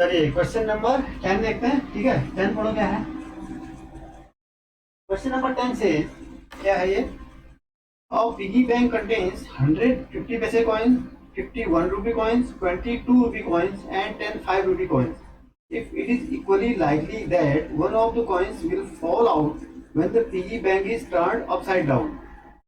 चलिए question number 10 देखते हैं। ठीक है, 10 पढ़ो क्या है। क्वेश्चन नंबर 10 से क्या है ये। Our piggy bank contains 100 50 paise coins, 50 1 rupee coins, 22 rupee coins, and 10 5 rupee coins. If it is equally likely that one of the coins will fall out when the piggy bank is turned upside down,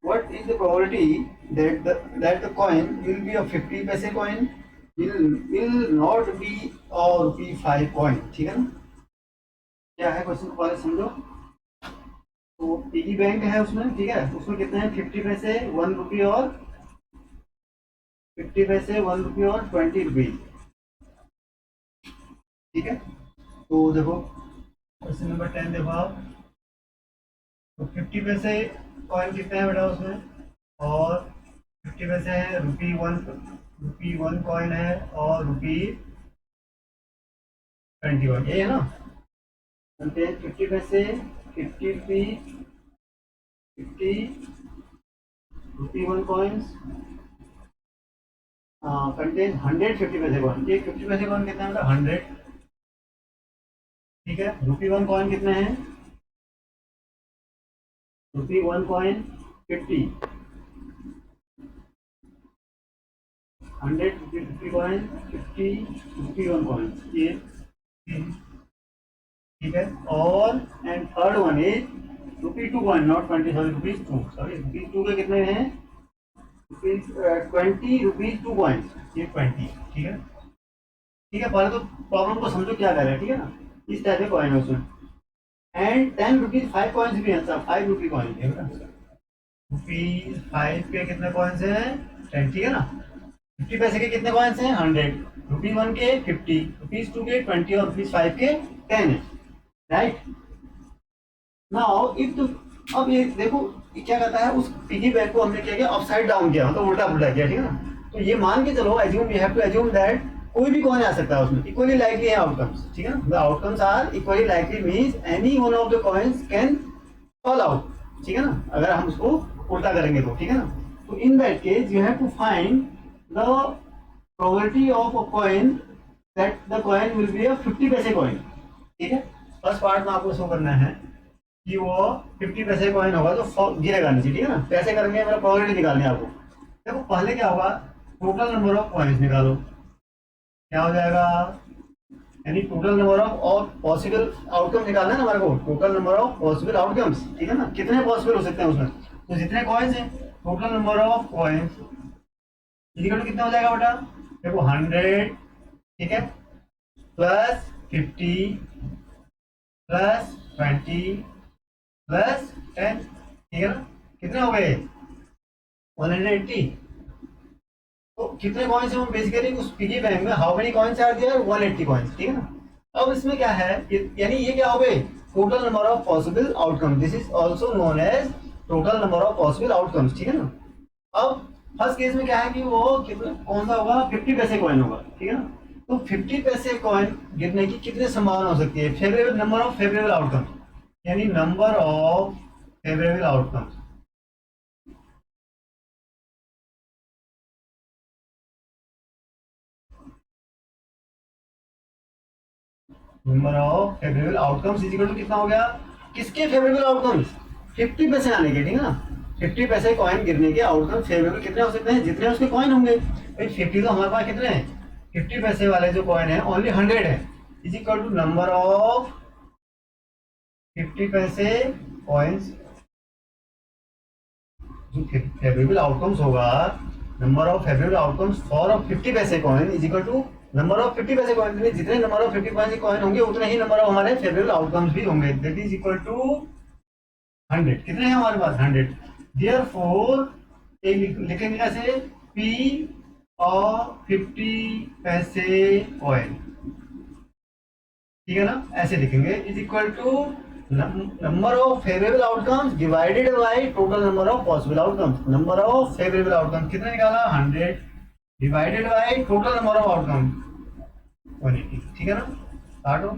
what is the probability that the coin will be a 50 paise coin, will not be a rupee 5 coin? ठीक है ना, क्या है question को पहले समझो। तो piggy bank है उसमें, ठीक है, उसमें कितने हैं 50 पैसे 1 रुपी और 50 पैसे 1 रुपी और 20 रुपी। ठीक है, तो देखो क्वेश्चन नंबर 10 देखो आप। तो 50 पैसे कॉइन कितने हैं बेटा उसमें, और 50 पैसे है रुपी वन कॉइन है, और रुपी 21 ये है ना। 50 पैसे 50 रुपी 50 रुपी 1 कॉइन्स कंटेन 150 पैसे कॉइन। ये 50 पैसे कॉइन कितना है, 100। ठीक है, रुपी 1 कॉइन कितने हैं, रुपी 1 कॉइन 50, 100 रुपी कॉइन 50 रुपी 1 कॉइन ये। ठीक है, और and third one is rupee 2 coin, not 20, sorry rupees 2, sorry rupees 2 के कितने हैं, रुपीज 20 रुपीज 2 कॉइन ये 20। ठीक है, ठीक है, पहले तो प्रॉब्लम को समझो क्या कर रहे हैं। ठीक है ना, इस टाइप के कॉइन है उसमें। एंड 10 रुपीज 5 कॉइन्स भी हैं, सब 5 रुपी कॉइन है बेटा। रुपीज 5 के कितने कॉइन्स हैं, 10। ठीक है ना, 50 पैसे के कितने कॉइन्स हैं, 100। रुपी 1 के 50, रुपीज 2 के 20 और रुपीज 5 के 10 है। राइट नाउ इफ तो अब ये देखो ये क्या कहता है, उस पिगी बैंक को हमने क्या किया, अपसाइड डाउन किया, मतलब उल्टा पुल्टा किया। ठीक है ना, तो ये मान के चलो, assume we have to assume that कोई भी कॉइन आ सकता है उसमें, इक्वली लाइकली है आउटकम्स। ठीक है ना, the outcomes are equally likely means any one of the coins can fall out. ठीक है ना, अगर हम उसको उल्टा करेंगे तो। ठीक है ना, तो in that case you have to find the probability of a coin that the coin will be a 50 paise coin. ठीक है, फर्स्ट पार्ट में आपको शो करना है कि वो 50 पैसे कॉइन होगा तो गिरेगा नीचे। ठीक है ना, कैसे करेंगे, मेरा प्रोबेबिलिटी निकालनी है आपको। देखो पहले क्या होगा, टोटल नंबर ऑफ कॉइन्स निकालो, क्या हो जाएगा, यानी total number of possible outcome निकालना है ना हमारे को, total number of possible outcomes. ठीक है ना, कितने पॉसिबल हो सकते हैं उसमें, तो जितने कॉइन्स हैं total number of coins equal to कितना हो जाएगा बेटा, देखो 100। ठीक है, प्लस 50 प्लस 20 प्लस 10। ठीक है ना, कितने हो गए 180। तो कितने कॉइन्स हैं बेसिकली उस पिगी बैंक में, how many coins are there, 180 coins. ठीक है ना, अब इसमें क्या है, यानी ये क्या हो गए, total number of possible outcome, this is also known as total number of possible outcomes. ठीक है ना, अब फर्स्ट केस में क्या है कि वो कितना कौन सा होगा, 50 पैसे कॉइन होगा। ठीक है ना, तो 50 पैसे कॉइन गिरने की कितनी संभावना हो सकती है, favourable number of favourable outcome, यानी number of favourable outcomes. Number of favourable outcomes is equal to कितना हो गया, किसके फेवरेबल आउटकम्स, 50 पैसे आने के। ठीक है ना, 50 पैसे कॉइन गिरने के आउटकम फेवरेबल कितने हो सकते हैं, जितने उसके कॉइन होंगे। भाई 50 तो हमारे पास कितने हैं, 50 पैसे वाले जो कॉइन है ओनली 100 है, is equal to number of 50 paise coins, जो फेवरेबल आउटकम्स होगा, number of favourable outcomes for 50 paise coin is equal to number of 50 paise coin, जितने नंबर ऑफ 50 पैसे कॉइन होंगे उतने ही नंबर ऑफ हमारे फेवरेबल आउटकम्स भी होंगे, दैट इज इक्वल टू 100। कितने हैं हमारे पास, 100। देयरफॉर लिखेंगे कैसे, P ऑफ 50 पैसे कॉइन। ठीक है ना, ऐसे लिखेंगे, is equal to number of favourable outcomes divided by total number of possible outcomes. Number of favourable outcomes कितने निकाला, 100 divided by total number of outcome 180। ठीक है ना, स्टार्ट हो।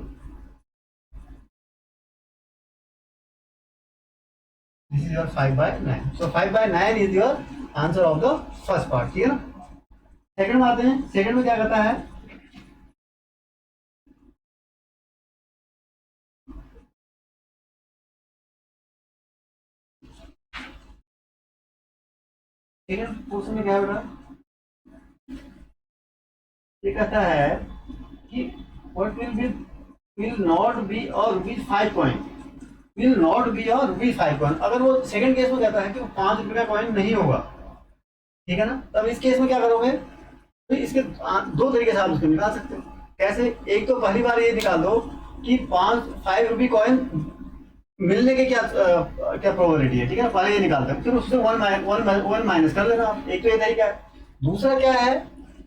This is your 5/9, so 5/9 is your answer of the first part. ठीक है ना, second में आते हैं। सेकंड में क्या कहता है, सेकंड पोर्शन में क्या है बेटा, ये कहता है कि व्हाट विल नॉट बी और rupees 5 coin, will not be और रुपीज 5 कॉइन। अगर वो सेकंड केस में कहता है कि वो 5 रुपए का कॉइन नहीं होगा, ठीक है ना, तब इस केस में क्या करोगे, तो इसके दो तरीके से आप उसको निकाल सकते हो। कैसे, एक तो पहली बार ये निकाल दो कि 5 रुपी कॉइन मिलने के क्या प्रोबेबिलिटी है, ठीक है ना, पहले ये निकालते हैं, फिर उससे वन माइनस कर लेना आप। एक तो ये तरीका है। दूसरा क्या है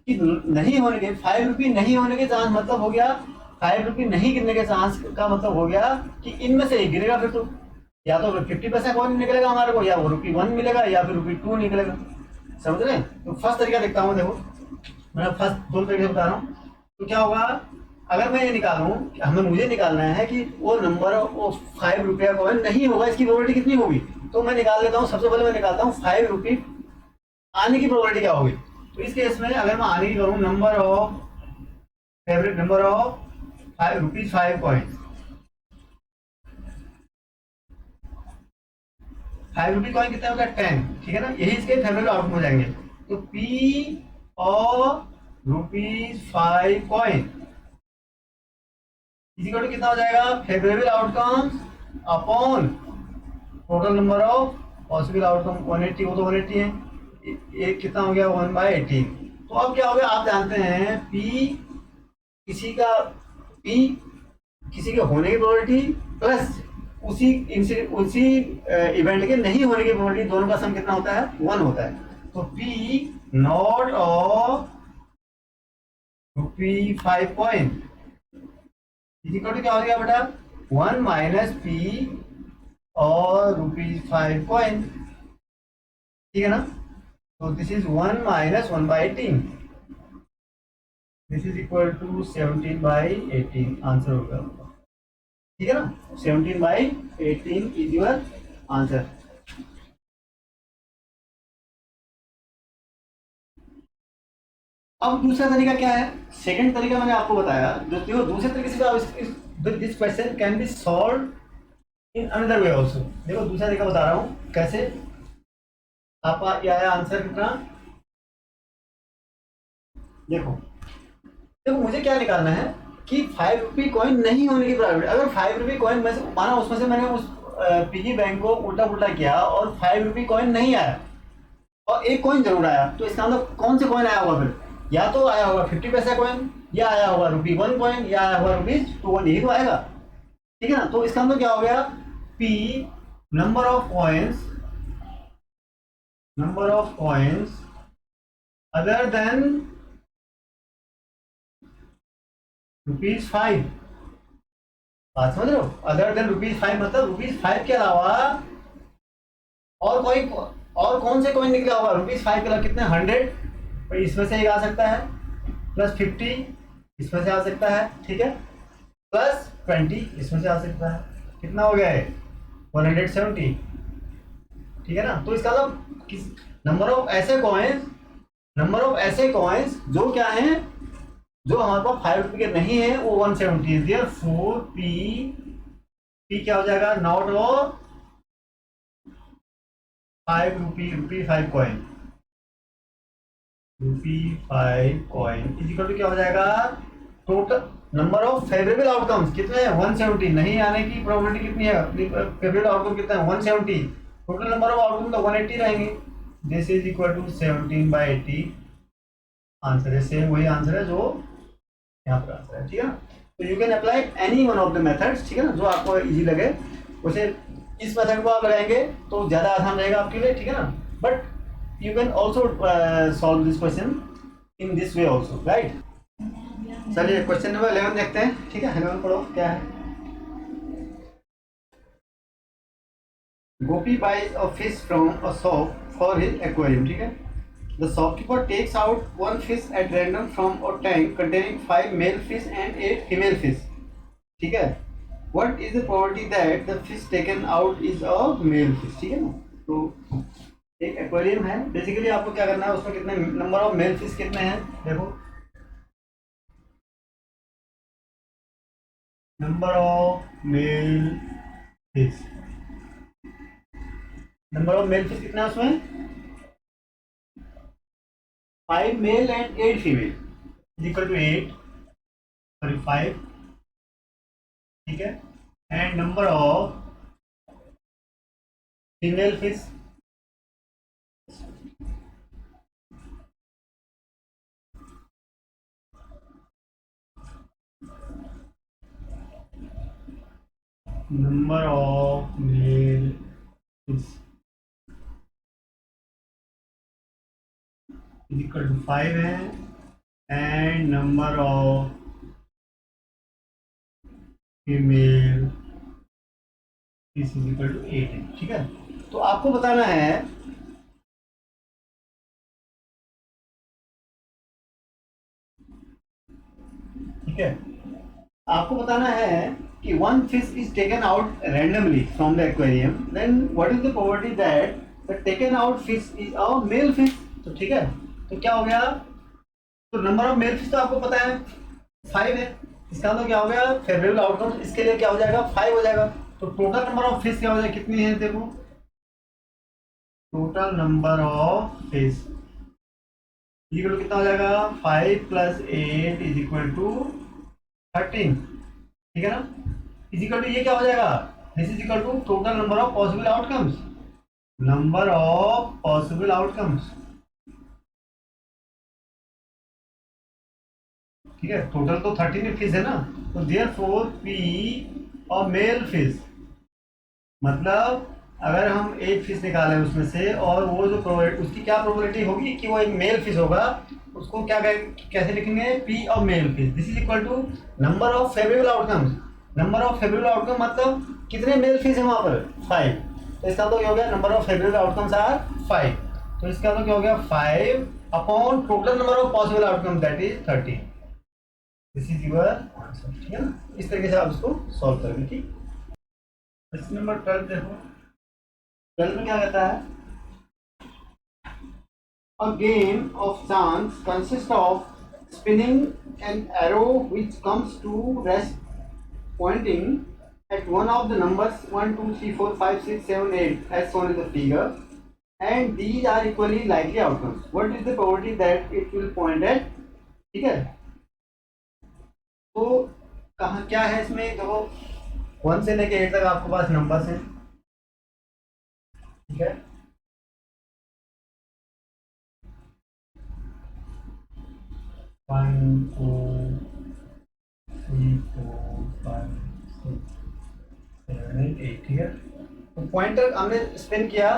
कि नहीं होने के 5 रुपी नहीं होने के चांस, मतलब हो गया 5 रुपी नहीं गिरने के चांस का मतलब हो गया कि इनमें से एक गिरेगा, फिर तो या तो 50 पैसा कॉइन निकलेगा हमारे को, या वो ₹1 मिलेगा, या फिर ₹2 निकलेगा। समझ रहे हैं? तो फर्स्ट तरीका देखता हूँ, देखो मैं फर्स्ट दो तरीके बता रहा हूँ। तो क्या होगा, अगर मैं ये निकालूं, हमें मुझे निकालना है कि वो नंबर वो 5 रुपया कॉइन नहीं होगा, इसकी प्रोबेबिलिटी कितनी होगी। तो मैं निकाल लेता हूँ, सबसे पहले मैं निकालता हूँ 5 रुपी आने की प्रोबेबिलिटी क्या होगी। तो इस केस में अगर मैं आने की करूँ, number of favourite number of ₹5 5 coin, 5 rupee coin कितना होगा 10, ठीक है ना, यही इसके फेवरेट आउटकम हो जाएंगे। तो P और ₹5 कॉइन इक्वल टू कितना हो जाएगा, favourable outcomes upon total number of possible outcome 180, वो तो 180 है, एक कितना हो गया 1/18। तो अब क्या हो गया, आप जानते हैं P किसी का P किसी के होने की प्रोबेबिलिटी प्लस उसी इवेंट के नहीं होने की प्रोबेबिलिटी, दोनों का सम कितना होता है, 1 होता है। तो P not of ₹5 coin equal to क्या हो गया बेटा, 1 माइनस P और ₹5 कॉइन, ठीक है ना। तो this is 1 minus 1/18, this is equal to 17/18, answer होगा, ठीक है ना। 17/18 इज योर आंसर। अब दूसरा तरीका क्या है, सेकंड तरीका मैंने आपको बताया, जो देखो दूसरे तरीके से this question can be solve in another way also. देखो दूसरा तरीका बता रहा हूं कैसे। आपका ये आया आंसर कितना, देखो देखो मुझे क्या निकालना है कि 5 रुपी कॉइन नहीं होने की प्रोबेबिलिटी। अगर 5 रुपी कॉइन में से माना उसमें से मैंने उस पिगी बैंक को उल्टा पुल्टा किया और 5 रुपी कॉइन नहीं आया और एक कॉइन जरूर आया, तो इसका मतलब कौन से कॉइन आया होगा, फिर या तो आया होगा 50 पैसा कॉइन, या आया होगा ₹1 कॉइन, या आया होगा ₹2 यही तो आएगा, ठीक है ना। तो इसका मतलब क्या हो गया, P number of coins other than ₹5। बात समझ रहे हो, अदर देन ₹5 मतलब ₹5 के अलावा और कोई और कौन से कॉइन निकला होगा, ₹5 के अलावा कितने, 100, तो इसमें से एक आ सकता है, प्लस 50 इसमें से आ सकता है, ठीक है, प्लस 20 इसमें से आ सकता है, कितना हो गया है 170, ठीक है ना। तो इसका मतलब किस नंबर ऑफ ऐसे कॉइन्स जो क्या हैं, जो हमारे पास 5 रुपए के नहीं है, वो 170 है। देयरफॉर पी क्या हो जाएगा, not of 5 rupee 5 coin, ₹5 coin is equal to क्या हो जाएगा, total number of favourable outcomes कितने हैं 170, नहीं आने की प्रोबेबिलिटी कितनी है, फेवरेबल आउटकम कितना है 170, टोटल नंबर ऑफ आउटकम तो 180 रहेंगे। This is equal to 17/80, answer है सेम, वही आंसर है जो यहाँ पर आंसर है, ठीक है ना। तो you can apply any one of the methods, ठीक है ना, जो आपको इजी लगे उसे, इस मेथड को आप लगाएंगे तो ज़्यादा आसान रहेगा आपके लिए, ठीक है ना। But you can also solve this question in this way also, right? चलिए क्वेश्चन नंबर 11 देखते हैं, ठीक है, 11 पढ़ो क्या है। गोपी buys a fish from a shop for his aquarium, ठीक है। The shopkeeper takes out one fish at random from a tank containing 5 male fish and 8 female fish, ठीक है। What is the probability that the fish taken out is a male fish, ठीक है ना। तो एक aquarium है, basically आपको क्या करना है, उसमें कितने नंबर ऑफ मेल फिश कितने हैं, देखो नंबर ऑफ मेल फिश कितना है उसमें 5 male and 8 female is equal to 8, sorry 5, ठीक है, and number of female fish, number of male fish is equal to 5 है, and number of female fish is equal to 8 है, ठीक है। तो आपको बताना है ठीक है, आपको बताना है कि one fish is taken out randomly from the aquarium, then what is the probability that the taken out fish is a male fish. तो ठीक है, तो क्या हो गया, तो नंबर ऑफ मेल फिश तो आपको पता है 5 है, इसका मतलब क्या हो गया, फेवरेबल आउटकम इसके लिए क्या हो जाएगा, 5 हो जाएगा। तो टोटल नंबर ऑफ फिश क्या हो जाएगा, कितनी है देखो, total number of fish equal कितना हो जाएगा, 5 + 8 इज इक्वल टू 13, ठीक है ना। इज इक्वल टू ये क्या हो जाएगा, this is equal to total number of possible outcomes, number of possible outcomes, ठीक है। टोटल तो 13 फिश है ना, तो देयरफॉर पी और मेल फिश, मतलब अगर हम एक फिश निकालें उसमें से और वो जो उसकी क्या प्रोबेबिलिटी होगी कि वो एक मेल फिश होगा, उसको क्या कैसे लिखेंगे, पी और male fish, this is equal to number of favourable outcomes, number of favourable outcome मतलब कितने मेल फिश है वहाँ पर, 5, तो इसका मतलब क्या हो गया, number of favourable outcomes are 5, तो इसका मतलब क्या हो गया, 5 upon total number of possible outcome that is 13, this is your answer, ठीक है ना। इस तरीके से आप इसको सॉल्व करेंगे, ठीक। क्वेश्चन नंबर 12 देखो, 12 में क्या कहता है, a game of chance consists of spinning an arrow which comes to rest pointing at one of the numbers 1 2 3 4 5 6 7 8 as shown in the figure, and these are equally likely outcomes. What is the probability that it will point at, ठीक है। तो कहाँ क्या है इसमें देखो, 1 से लेके 8 तक आपके पास नंबर्स हैं, ठीक है, 1 2 3 4 5 6 7 8, ठीक है। तो पॉइंटर हमने स्पिन किया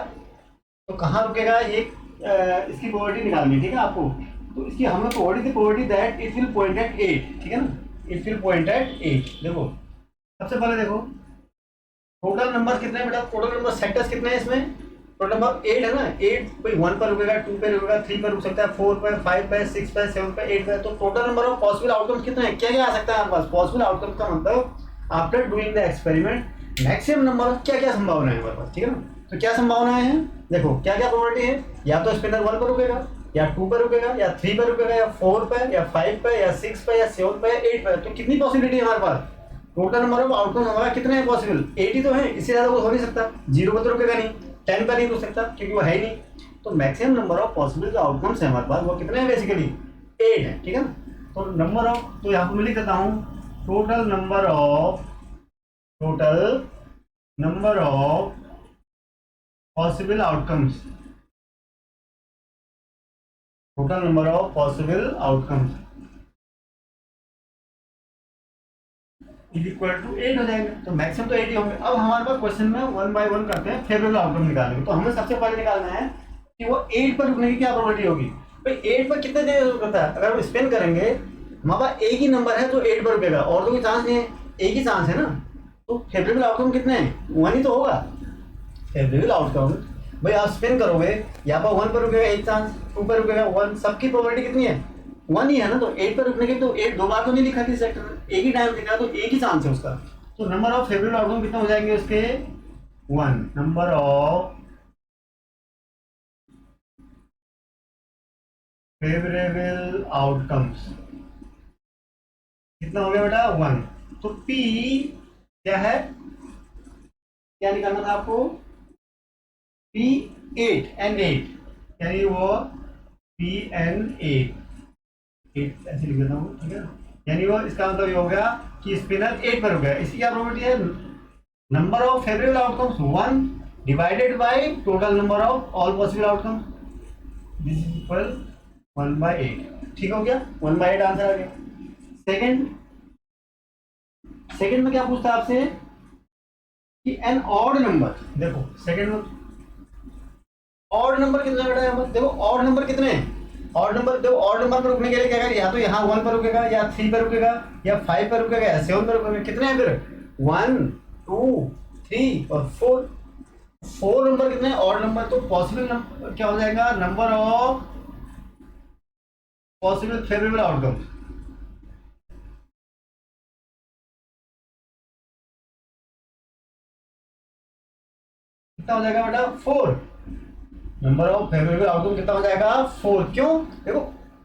तो कहाँ रुकेगा ये, इसकी प्रोबेबिलिटी निकालनी है, ठीक है आपको। तो इसकी हमें probability that it will point at 8, ठीक है ना, इट विल पॉइंट एट 8। देखो सबसे पहले देखो टोटल नंबर कितने हैं बेटा, टोटल नंबर सेक्टर्स कितने हैं इसमें, टोटल नंबर 8 है ना, 8 भाई 1 पर रुकेगा, 2 पे रुकेगा, 3 पर रुक सकता है, 4 पे, 5 पे, 6 पे, 7 पे, 8 पे, तो total number of possible outcomes कितने हैं, क्या क्या आ सकता है हमारे पास, पॉसिबल आउटकम्स का मतलब after doing the experiment maximum number of क्या क्या संभावना है हमारे पास, ठीक है ना। तो क्या संभावनाएं हैं, देखो क्या क्या प्रोबेबिलिटी है, या तो स्पिनर 1 पर रुकेगा, या 2 पर रुकेगा, या 3 पर रुकेगा, या 4 पे, या 5 पे, या 6 पे, या 7 पे, या 8 पे, तो कितनी पॉसिबिलिटी है हमारे पास, टोटल नंबर ऑफ आउटकम हमारा कितने हैं पॉसिबल, 80 तो है, इससे ज्यादा कुछ हो नहीं सकता, 0 पर तो रुकेगा नहीं, 10 पर नहीं रुक सकता क्योंकि वो है ही नहीं। तो मैक्सिमम नंबर ऑफ पॉसिबल जो आउटकम्स है हमारे पास वो कितने हैं, बेसिकली 8 है, ठीक है ना। तो नंबर ऑफ, तो यहाँ पर मैं लिख देता हूँ total number of possible outcomes, total number of possible outcomes is equal to 8 हो जाएंगे, तो मैक्सिमम तो 8 ही होंगे। अब हमारे पास क्वेश्चन में 1 बाय 1 करते हैं, फेवरेबल आउटकम निकालेंगे। तो हमें सबसे पहले निकालना है कि वो 8 पर रुकने की क्या प्रोबेबिलिटी होगी, भाई 8 पर कितने देर रुकता है, अगर हम स्पेन करेंगे हमारे पास एक ही नंबर है तो 8 पर रुकेगा, और तो कोई चांस नहीं है, एक ही चांस है ना, तो फेवरेबल आउटकम कितने हैं, 1 ही तो होगा फेवरेबल आउटकम। भाई आप स्पिन करोगे यहाँ पर 1 पर रुकेगा एक चांस, 2 पर रुकेगा 1, सबकी प्रोबेबिलिटी कितनी है, 1 ही है ना, तो 8 पर रुकने के, तो 8 दो बार तो नहीं लिखा किसी सेक्टर में, एक ही टाइम लिखा, तो एक ही चांस है उसका। तो नंबर ऑफ फेवरेबल आउटकम कितने हो जाएंगे उसके, 1, नंबर ऑफ फेवरेबल आउटकम्स कितना हो गया बेटा, 1। तो P क्या है, क्या निकालना था आपको, P 8 and 8, यानी वो 8 ऐसे लिख देता हूँ, ठीक है। यानी वो इसका मतलब ये हो गया कि स्पिनर 8 पर हो गया। इसकी क्या प्रोबेबिलिटी है? Number of favourable outcomes 1 divided by total number of all possible outcomes, this is equal 1/8। ठीक हो गया, 1/8 आंसर आ गया। सेकंड में क्या पूछता है आपसे कि एन ऑड नंबर, देखो सेकंड में ऑड नंबर कितने बेटा, यहाँ पर देखो ऑड नंबर कितने हैं। ऑड नंबर देखो, ऑड नंबर पर रुकने के लिए क्या करें, या तो यहाँ 1 पर रुकेगा, या 3 पर रुकेगा, या 5 पर रुकेगा, या 7 पर रुकेगा। कितने हैं फिर? 1 2 3 और 4। 4 नंबर कितने हैं ऑड नंबर, तो पॉसिबल नंबर क्या हो जाएगा, number of possible favourable outcome. कितना हो जाएगा बेटा? 4। नंबर ऑफ फेवरेबल आउटकम कितना हो जाएगा? 4। क्यों? देखो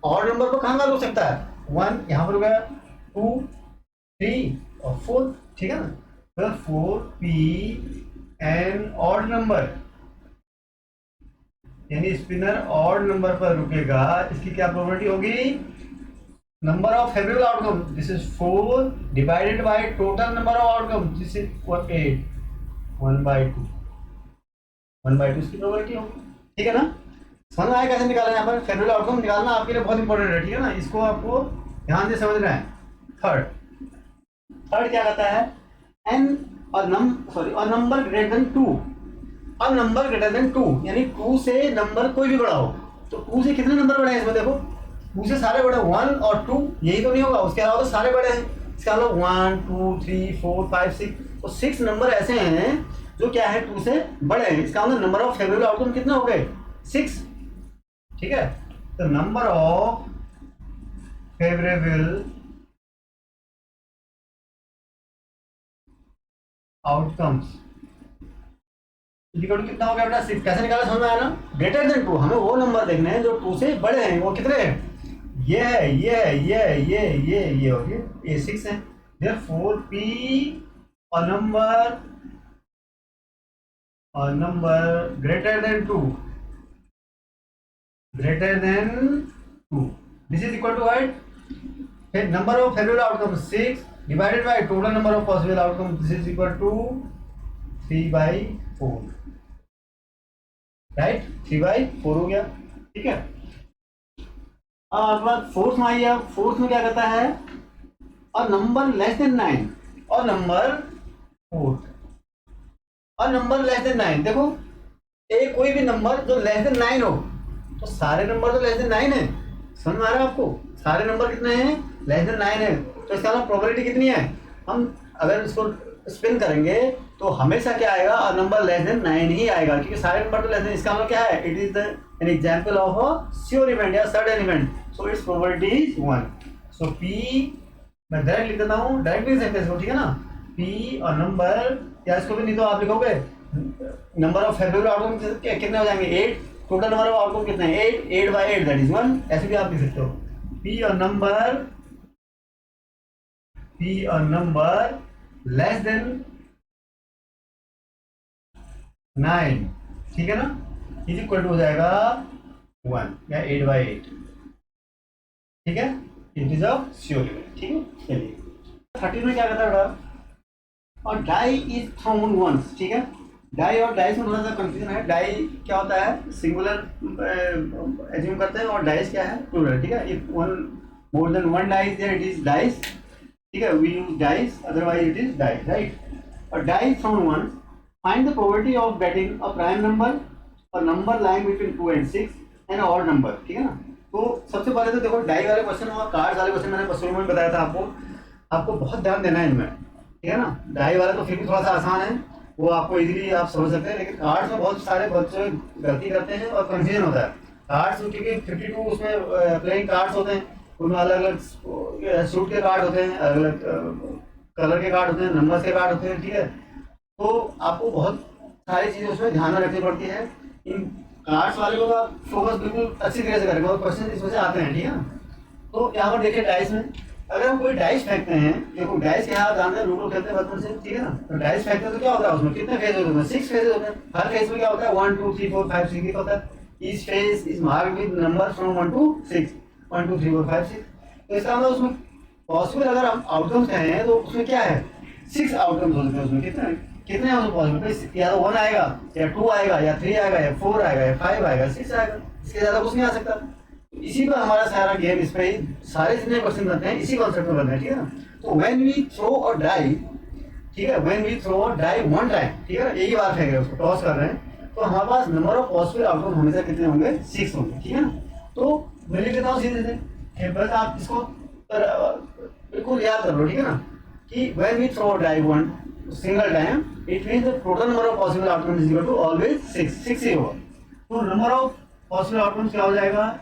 ऑड नंबर पर कहाँ रुक सकता है, 1 यहाँ पर रुक गया, 2 3 और 4, ठीक है ना। तो 4p एन ऑड नंबर, यानी स्पिनर ऑड नंबर पर रुकेगा, इसकी क्या प्रोबेबिलिटी होगी? Number of favourable outcome, this is 4 divided by total number of outcome, this is 8, 1/2। 1/2 इसकी प्रोबेबिलिटी होगी, ठीक है ना। समझ में आया कैसे निकालना है? यहाँ पर फेवरेबल आउटकम निकालना आपके लिए बहुत इंपॉर्टेंट है, ठीक है ना। इसको आपको ध्यान से समझना है। थर्ड क्या कहता है, एन और नंबर ग्रेटर देन 2, और नंबर ग्रेटर देन 2, यानी 2 से नंबर कोई भी बड़ा हो। तो 2 से कितने नंबर बड़े हैं इसमें, देखो 2 से सारे बड़े 1 और 2, यही तो नहीं होगा, उसके अलावा तो सारे बड़े हैं। इसके अलावा 1 2 3 4 5 6, तो 6 नंबर ऐसे हैं जो क्या है 2 से बड़े हैं। इसका मतलब नंबर ऑफ फेवरेबल आउटकम कितने हो गए? 6, ठीक है। तो नंबर ऑफ फेवरेबल आउटकम्स कितना हो गया बेटा? 6। कैसे निकाला समझ में आया ना? ग्रेटर देन 2, हमें वो नंबर देखने हैं जो 2 से बड़े हैं। वो कितने हैं? ये है, ये है, ये है, ये हो गए, ये 6 है। देयरफॉर p और number greater than 2, this is equal to what? Number of favourable outcome 6 divided by total number of possible outcome, this is equal to 3/4, right. 3/4 हो गया, ठीक है। अब फोर्थ में आइए। फोर्थ में क्या कहता है, और नंबर लेस देन 9 और नंबर 4 और नंबर लेस देन 9। देखो एक कोई भी नंबर जो लेस देन 9 हो, तो सारे नंबर तो लेस देन 9 है। समझ में आ रहा है आपको? सारे नंबर कितने हैं? लेस देन 9 है। तो इसका मतलब प्रोबेबिलिटी कितनी है? हम अगर इसको स्पिन करेंगे तो हमेशा क्या आएगा, नंबर लेस देन 9 ही आएगा, क्योंकि सारे नंबर तो लेस देन। इसका मतलब क्या है? It is an example of a sure event या certain event, so its probability is 1। सो p मैं डायरेक्ट लिख देता हूँ, डायरेक्ट लिख सकते हैं इसको, ठीक है ना। p और नंबर, या इसको भी नहीं तो आप लिखोगे नंबर ऑफ फेवरेबल आउटकम कितने हो जाएंगे? 8। टोटल नंबर ऑफ आउटकम कितने हैं? 8, 8/8 दैट इज 1। ऐसे भी आप लिख सकते हो। p और नंबर लेस देन 9, ठीक है ना, इज इक्वल टू हो जाएगा 1 या 8/8, ठीक है। It is a sure event, ठीक है। चलिए 13 में क्या कहता है बेटा, और डाई इज थ्रोन वंस, ठीक है। डाई और डाइस में थोड़ा सा कंफ्यूजन है। डाई क्या होता है? सिंगुलर एज्यूम करते हैं, और डाइस क्या है? प्लूरल, ठीक है। If more than 1 dice there it is dice, ठीक है। We use dice, otherwise it is dice, right. और die thrown once, find the probability of getting a prime number और number lying between 2 and 6 and odd number, ठीक है ना। तो सबसे पहले तो देखो डाई वाले क्वेश्चन और कार्ड्स वाले क्वेश्चन मैंने शुरू में बताया था आपको बहुत ध्यान देना है इनमें, ठीक है ना। डाई वाला तो फिर भी थोड़ा सा आसान है, वो आपको इजीली आप समझ सकते हैं, लेकिन कार्ड्स में बहुत सारे बच्चे गलती करते हैं और कंफ्यूजन होता है। कार्ड्स क्योंकि 52 उसमें प्लेइंग कार्ड्स होते हैं, उनमें अलग अलग सूट के कार्ड होते हैं, अलग अलग कलर के कार्ड होते हैं, नंबर्स के कार्ड होते हैं, ठीक है। तो आपको बहुत सारी चीज़ें उसमें ध्यान में रखनी पड़ती है। इन कार्ड्स वाले को आप फोकस बिल्कुल अच्छी तरह से करेंगे और क्वेश्चन इसमें से आते हैं, ठीक है ना। तो यहाँ पर देखिए डाइस में, अगर हम कोई डाइस फेंकते हैं, देखो डाइस के हाथ जानते हैं, लूडो खेलते हैं बचपन से, ठीक है ना। तो डाइस फेंकते हैं तो क्या होता है उसमें कितने फेज होते हैं? 6 फेज होते हैं। हर फेज में क्या होता है? 1 2 3 4 5 6 होता है। Each phase is marked with number from 1 to 6, 1 2 3 4 5 6। तो इसका मतलब उसमें पॉसिबल अगर हम आउटकम्स कहें तो उसमें क्या है, 6 आउटकम्स हो सकते हैं उसमें। कितने कितने हैं उसमें पॉसिबल, या तो 1 आएगा या 2 आएगा या 3 आएगा या 4 आएगा या 5 आएगा 6 आएगा, इसके ज़्यादा कुछ नहीं आ सकता। इसी पर हमारा सारा गेम, इस पर ही सारे जितने क्वेश्चन बनते हैं इसी कॉन्सेप्ट में बनते हैं, ठीक है ना। तो व्हेन वी थ्रो और डाई, ठीक है, व्हेन वी थ्रो और डाई वन टाइम, ठीक है ना, एक ही बार फेंक रहे हैं उसको, टॉस कर रहे हैं, तो हमारे पास नंबर ऑफ पॉसिबल आउटकम हमेशा कितने होंगे, 6 होंगे, ठीक है ना। तो मैं लिख देता हूँ सीधे से, बस आप इसको बिल्कुल याद कर लो, ठीक है ना, कि व्हेन वी थ्रो और die one single time, it means the total number of possible outcome is equal to always 6 ही होगा। तो नंबर ऑफ पॉसिबल आउटकम्स क्या हो जाएगा,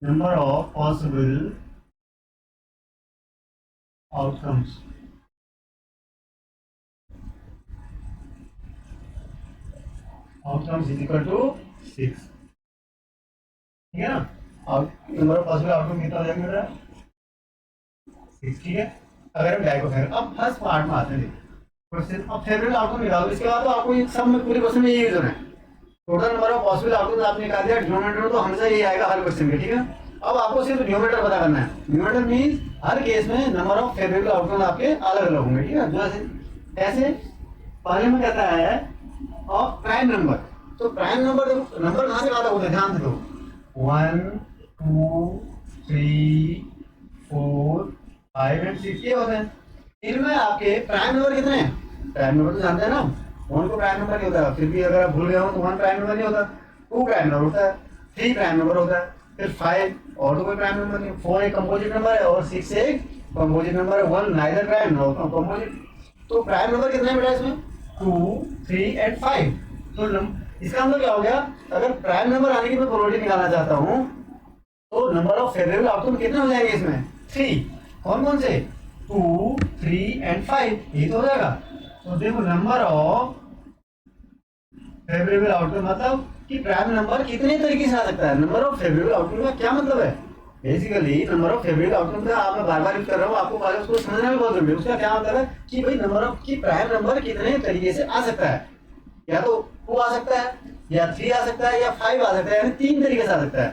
number of possible outcomes is equal to 6, ठीक है ना। और नंबर ऑफ पॉसिबल आउटकम कितना हो जाएगा मेरा, 6, ठीक है। अगर हम डाई को फेंक, अब फर्स्ट पार्ट में आते हैं क्वेश्चन, अब फेवरेट आउटकम निकालो। इसके बाद तो आपको ये सब में पूरे क्वेश्चन में यही यूज होना है, total number of possible outcomes आपने निकाल दिया, डिनोमिनेटर तो हमेशा यही आएगा हर क्वेश्चन में, ठीक है। अब आपको सिर्फ न्यूमरेटर पता करना है। न्यूमरेटर मींस हर केस में नंबर ऑफ फेवरेबल आउटकम आपके अलग अलग होंगे, ठीक है। जैसे ऐसे पहले में कहता है और प्राइम नंबर, तो प्राइम नंबर नंबर कहाँ से आता होता है, ध्यान से दो, 1 2 3 4 5 एंड 6 ये होते हैं। इनमें आपके प्राइम नंबर कितने हैं, प्राइम नंबर तो जानते हैं ना, 1 को प्राइम नंबर नहीं होता, फिर भी अगर आप भूल गए हो तो 1 प्राइम नंबर नहीं होता, 2 प्राइम नंबर होता है, 3 प्राइम नंबर होता है, फिर 5 और तो कोई प्राइम नंबर नहीं, 4 एक कंपोजिट नंबर है और 6 एक कंपोजिट नंबर है, 1 नाइदर प्राइम नो कंपोजिट। तो प्राइम नंबर कितने बेटा इसमें, 2 3 एंड 5। तो इसका मतलब क्या हो गया, अगर प्राइम नंबर आने की मैं प्रोबेबिलिटी निकालना चाहता हूँ तो नंबर ऑफ फेवरेबल आउटकम कितने हो जाएंगे इसमें, 3। कौन कौन से, 2 3 एंड 5, ये तो हो जाएगा। तो देखो नंबर ऑफ फेवरेबल आउटकम मतलब कि प्राइम नंबर कितने तरीके से आ सकता है। नंबर ऑफ फेवरेबल आउटकम का क्या मतलब है, basically number of favourable outcome का आप मैं बार बार यूज कर रहा हूँ, आपको पहले उसको समझना भी बहुत जरूरी है। उसका क्या मतलब है कि भाई नंबर ऑफ की प्राइम नंबर कितने तरीके से आ सकता है, या तो 2 आ सकता है या 3 आ सकता है या 5 आ सकता है, यानी 3 तरीके से आ सकता है,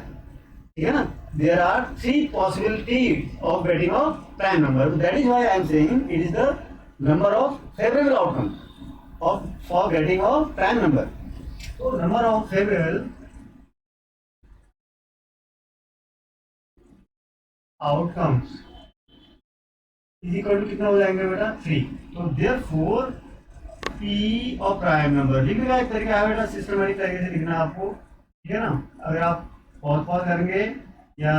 ठीक है ना। There are 3 possibilities of getting a prime number, that is why I am saying it is the number of favourable outcome of for getting a prime number. तो number of favourable outcomes is equal to कितना हो जाएंगे बेटा, 3। तो therefore P और prime number लिखने का एक तरीका है बेटा, सिस्टमेटिक तरीके से लिखना आपको, ठीक है ना। अगर आप पॉज करेंगे या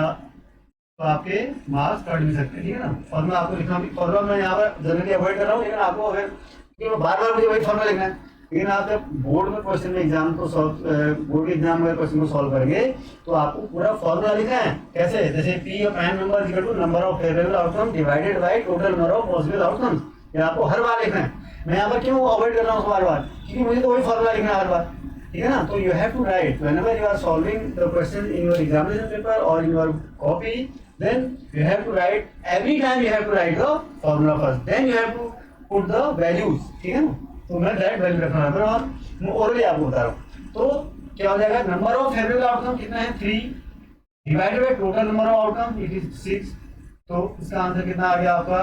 तो आपके मार्क्स कट भी सकते हैं, ठीक है ना। फॉर्मूला आपको लिखना भी, फॉर्मूला मैं यहाँ पर जनरली अवॉइड कर रहा हूँ, लेकिन आपको अगर बार बार मुझे वही फॉर्मूला लिखना है, लेकिन आप जब बोर्ड में क्वेश्चन में एग्जाम को बोर्ड के एग्जाम में क्वेश्चन को सॉल्व करेंगे तो आपको पूरा फॉर्मूला लिखना है। कैसे, जैसे पी और prime number equal to number of favourable outcome divided by total number of possible outcomes, ये आपको हर बार लिखना है। मैं यहाँ पर क्यों अवॉइड कर रहा हूँ बार बार, क्योंकि मुझे तो वही फॉर्मूला लिखना है हर बार, ठीक है ना। तो you have to write whenever you are solving the question in your examination paper और in your copy, then you have to write, every time you have to write the formula first, then you have to put the values, ठीक है ना। तो मैं direct value रखना है और मैं ओरली आपको बता रहा हूँ। तो क्या हो जाएगा, नंबर ऑफ फेवरेबल आउटकम कितना है, 3 divided by total number of outcome it is 6। तो इसका आंसर कितना आ गया आपका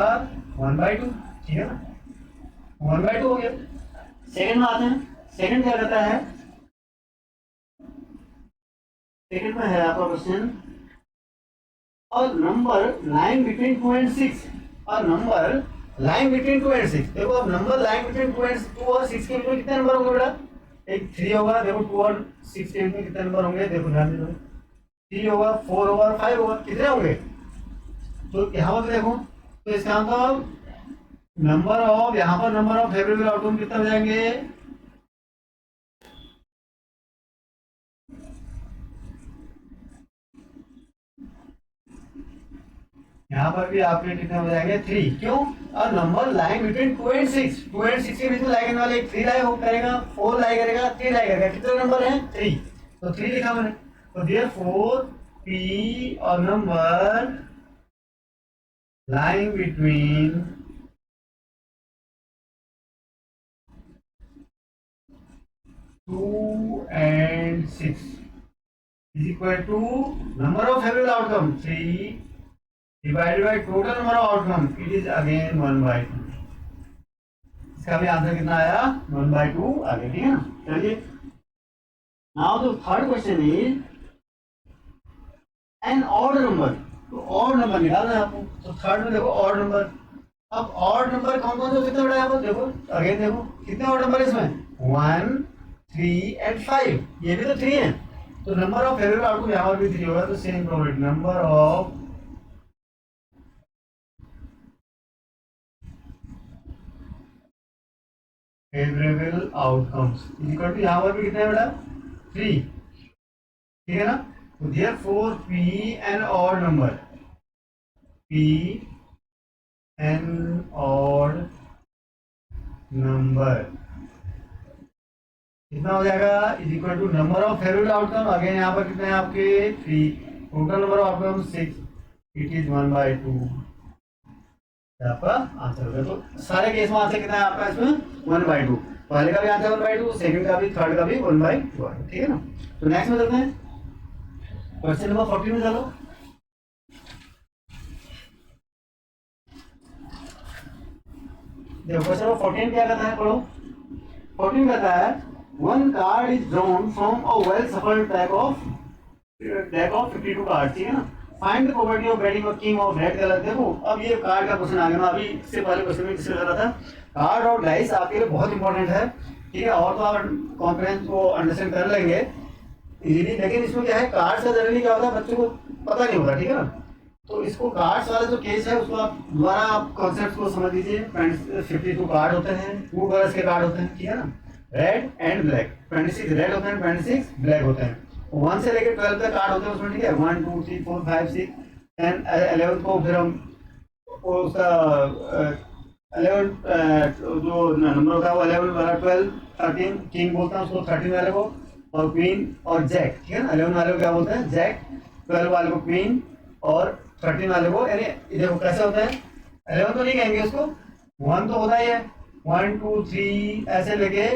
1/2, ठीक है ना, 1/2 हो गया। सेकंड में आते हैं, सेकंड क्या कहता है, सेकंड में है आपका क्वेश्चन, और नंबर लाइन बिटवीन 2 and 6, और नंबर लाइन बिटवीन 2 and 6। देखो अब नंबर लाइन बिटवीन 2 और 6 के बीच में कितने नंबर होंगे बेटा, एक 3 होगा, देखो 2 और 6 के बीच में कितने नंबर होंगे, देखो ध्यान दो, 3 होगा, 4 होगा और 5 होगा, कितने होंगे। तो यहाँ पर देखो, तो इसका मतलब नंबर ऑफ, यहाँ पर नंबर ऑफ फेवरेबल आउटकम कितना हो जाएंगे, यहाँ पर भी आपके कितने हो जाएंगे, 3। क्यों, और number line between 2 and 6, 2 and 6 के बीच में लाई करने वाले, 3 लाई करेगा, 4 लाई करेगा, 3 लाई करेगा, कितने नंबर हैं, 3। तो 3 लिखा मैंने। तो देयरफॉर पी और number line between 2 and 6 is equal to number of favorable outcome 3 divided by total number of outcome, it is again 1/2. इसका भी आंसर कितना आया? 1/2 आ गया, ठीक है ना। चलिए, now the third question is an odd number. तो ऑड नंबर निकालना है आपको। तो थर्ड में देखो ऑड नंबर। अब ऑड नंबर कौन कौन से कितने बड़ा है यहाँ पर देखो, अगेन देखो कितने ऑड नंबर इसमें 1 3 एंड 5, ये भी तो 3 है। तो नंबर ऑफ फेवरेबल आउटकम यहाँ पर भी 3 होगा। तो same probability number of favourable outcomes equal to यहाँ पर भी कितना है बेटा 3, ठीक है ना। तो therefore P an odd number, P an odd number कितना हो जाएगा is equal to number of favourable outcome, again यहाँ पर कितने हैं आपके 3, total number of outcome 6, it is 1/2 आपका आंसर हो गया। तो सारे केस में आंसर कितना है आपका इसमें 1/2। पहले का भी आंसर 1/2, सेकंड का भी, थर्ड का भी 1/2 है, ठीक है ना। तो नेक्स्ट में चलते हैं क्वेश्चन नंबर 14 में। चलो देखो क्वेश्चन नंबर 14 क्या कहता है, पढ़ो। 14 कहता है one card is drawn from a well shuffled deck of 52 card, ठीक है ना। Find the probability of getting a king of red colour. देखो अब ये कार्ड का क्वेश्चन आ गया ना, अभी इससे पहले क्वेश्चन में डिस्कस कर रहा था। कार्ड और डाइस आपके लिए बहुत इंपॉर्टेंट है, ठीक है। और तो आप कॉन्फिडेंस को अंडरस्टैंड कर लेंगे इजीली, लेकिन इसमें क्या है कार्ड का जनरली क्या होता है बच्चों को पता नहीं होता, ठीक है ना। तो इसको कार्ड्स वाला जो केस है उसको आप दोबारा आप कॉन्सेप्ट को समझ लीजिए। 52 कार्ड होते हैं, 2 कलर्स के कार्ड होते हैं, ठीक है ना, रेड एंड ब्लैक। 26 रेड होते हैं, 26 ब्लैक होते हैं। 1 से लेकर 12 तक कार्ड होते हैं उसमें, ठीक है। 1 2 3 4 5 6 10 11 को फिर हम उसका 11 जो नंबर होता है वो 11 वाला 12 13 किंग बोलता है उसको, 13 वाले को, और क्वीन और जैक, ठीक है ना। 11 वाले को क्या बोलते हैं जैक, 12 वाले को क्वीन और 13 वाले को, यानी देखो कैसे होता है 11 तो नहीं कहेंगे उसको, 1 तो होता ही है, 1 2 3 ऐसे लेके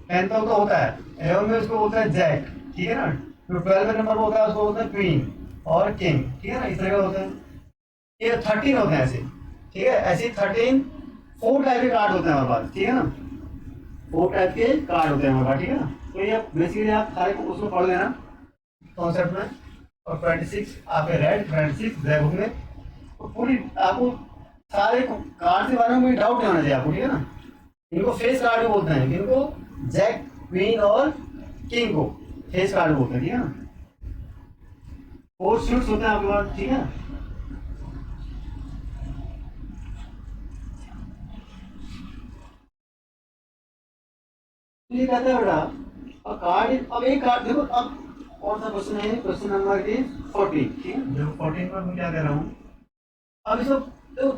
10 तक तो होता है। 11 में उसको बोलते हैं जैक, ठीक है ना। जो 12 नंबर होता है उसको बोलते हैं क्वीन और किंग, ठीक है ना। इस तरह का होता है। ये 13 होते हैं ऐसे, ठीक है। ऐसे 13 4 टाइप के कार्ड होते हैं हमारे पास, ठीक है ना। 4 टाइप के कार्ड होते हैं हमारे पास, ठीक है ना। तो ये बेसिकली आप सारे को उसको पढ़ लेना कॉन्सेप्ट में। और 26 आपके रेड, 26 ब्लैक होंगे। तो पूरी आपको सारे कार्ड के बारे में कोई डाउट नहीं होना चाहिए आपको, ठीक है ना। इनको फेस कार्ड भी बोलते हैं, इनको जैक, क्वीन और किंग को फेस कार्ड बोलते हैं, ठीक है ना। 4 शूट्स होते हैं आपके पास, ठीक है। ये कहता है बेटा अब कार्ड, अब एक कार्ड देखो, अब कौन सा क्वेश्चन है, क्वेश्चन नंबर इज 14, ठीक है। देखो 14 पर मैं क्या कह रहा हूँ, अब इसको तो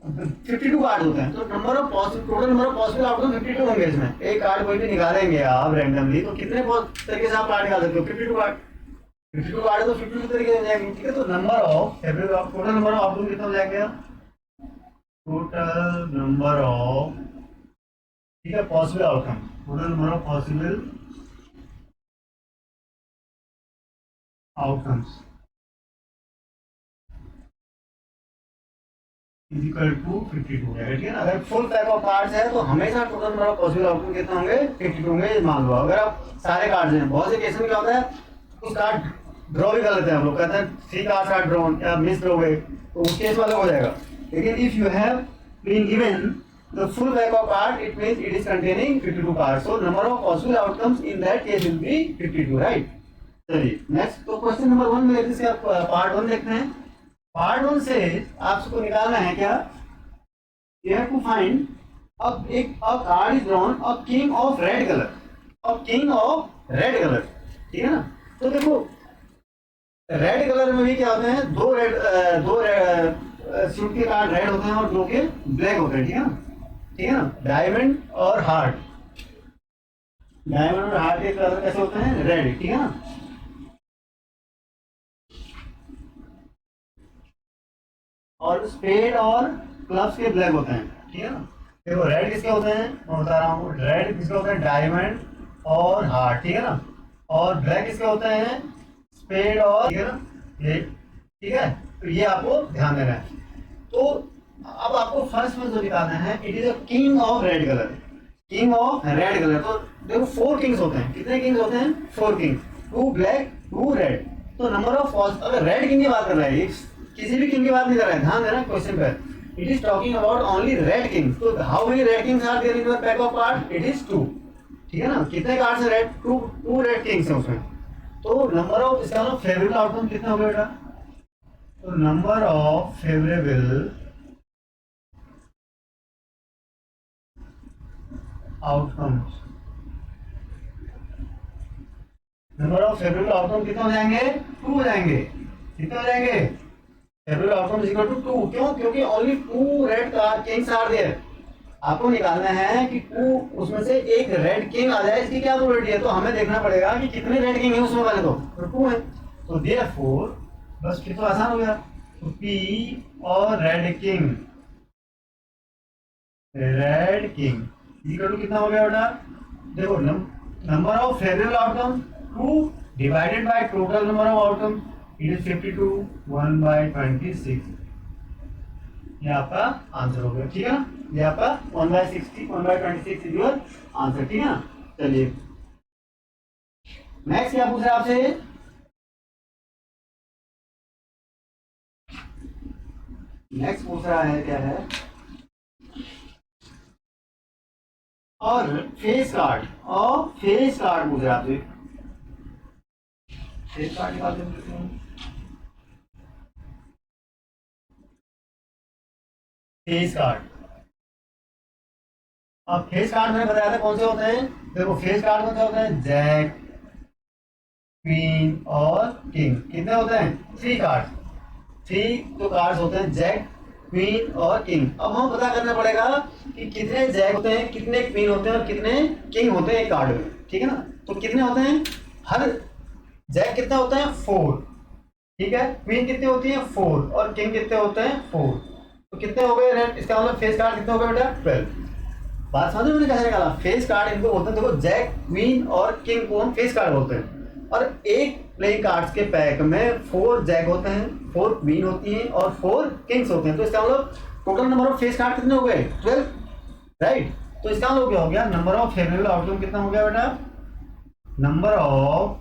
52 कार्ड होते हैं। तो number of possible, total number of possible outcome 52 होंगे इसमें। एक कार्ड कोई भी निकालेंगे आप रैंडमली, तो कितने तरीके से आप कार्ड निकाल सकते हो 52 कार्ड। 52 कार्ड है तो 52 तरीके से हो जाएंगे, ठीक है। तो number of total number of outcome कितना हो जाएगा, टोटल नंबर ऑफ, ठीक है, possible outcome, total number of possible outcomes is equal to 52 है, ठीक है ना। अगर फुल पैक ऑफ कार्ड्स है तो हमेशा total number of possible outcome कितना होंगे 52 होंगे, मान लो। अगर आप सारे कार्ड्स हैं, बहुत से केस में क्या होता है कुछ कार्ड ड्रॉ भी कर लेते हैं हम लोग, कहते हैं 3 कार्ड्स आर ड्रॉन या मिस हो गए, तो उस केस वाला हो जाएगा। लेकिन if you have been given the full pack of card, it means it is containing 52 cards, so number of possible outcomes in that case will be 52, right. चलिए नेक्स्ट, तो क्वेश्चन नंबर 1 में इसके आप part 1 देखते हैं। Part 1 से आपको निकालना है क्या, यू हैव टू फाइंड अब एक card is drawn a king of red colour, अब किंग ऑफ रेड कलर, ठीक है ना। तो देखो रेड कलर में भी क्या होते हैं, दो सूट के कार्ड रेड होते हैं और 2 के ब्लैक होते हैं, ठीक है ना, ठीक है ना। डायमंड और हार्ट, डायमंड और हार्ट के कलर कैसे होते हैं रेड, ठीक है ना। और स्पेड और क्लब्स के ब्लैक होते हैं, ठीक है ना। देखो रेड किसके होते हैं मैं बता रहा हूँ, रेड किसके होते हैं डायमंड और हार्ट, ठीक है ना। और ब्लैक किसके होते हैं, स्पेड और, ठीक है ना ये, ठीक है। तो ये आपको ध्यान देना है। तो अब आपको फर्स्ट में जो निकालना है, it is a king of red colour, king of red colour. तो देखो 4 किंग्स होते हैं, कितने किंग्स होते हैं, 4 किंग्स, 2 ब्लैक 2 रेड। तो नंबर ऑफ फॉल्स, अगर रेड किंग की बात कर रहा है, किसी भी किंग की बात नहीं कर रहा है, ध्यान देना क्वेश्चन पर। It is talking about only red kings. तो how many red kings are there in the pack of card, it is 2, ठीक है ना। कितने कार्ड्स है रेड, 2 रेड किंग्स हैं उसमें। तो नंबर ऑफ, इसका मतलब फेवरेबल आउटकम कितना हो गया बेटा, तो number of favourable outcomes, number of favourable outcome कितने हो जाएंगे, 2 हो जाएंगे। कितने हो जाएंगे, favourable outcome is equal to 2। क्यों, क्योंकि only 2 red kings are there. आपको निकालना है कि 2 उसमें से एक रेड किंग आ जाए, इसकी क्या प्रोबेबिलिटी है। तो हमें देखना पड़ेगा कि कितने रेड किंग है उसमें वाले, तो 2 है। तो देयरफॉर बस फिर तो आसान हो गया। तो पी और red king, red king equal to कितना हो गया बेटा, देखो number of favourable outcome 2 divided by total number of outcome, it is 52 1/26। ये आपका आंसर हो गया, ठीक है ना। ये आपका 1/26 इज योर आंसर, ठीक है ना। चलिए नेक्स्ट क्या पूछ रहा है आपसे, नेक्स्ट पूछ रहा है क्या है, और फेस कार्ड, और फेस कार्ड पूछ रहा है आपसे। फेस कार्ड निकाल देते हैं, फेस कार्ड। अब फेस कार्ड मैंने बताया था कौन से होते हैं, देखो फेस कार्ड में क्या होते हैं, जैक क्वीन और किंग। कितने होते हैं, 3 कार्ड, 3 तो कार्ड्स होते हैं, जैक क्वीन और किंग। अब हमें पता करना पड़ेगा कि कितने जैक होते हैं, कितने क्वीन होते हैं और कितने किंग होते हैं एक कार्ड में, ठीक है ना। तो कितने होते हैं, हर जैक कितना होता है, 4, ठीक है। क्वीन कितनी होती है, 4, और किंग कितने होते हैं, 4। तो कितने हो गए रेड, इसका मतलब फेस कार्ड कितने हो गए बेटा, 12। बात समझ में, मैंने कैसे निकाला, फेस कार्ड इनको बोलते हैं, देखो जैक क्वीन और किंग को हम फेस कार्ड बोलते हैं। और एक प्लेइंग कार्ड्स के पैक में 4 जैक होते हैं, 4 क्वीन होती हैं और 4 किंग्स होते हैं। तो इसका मतलब total number of face card कितने हो गए, 12, राइट। तो इसका मतलब क्या हो गया, नंबर ऑफ फेवरेबल आउटकम कितना हो गया बेटा, नंबर ऑफ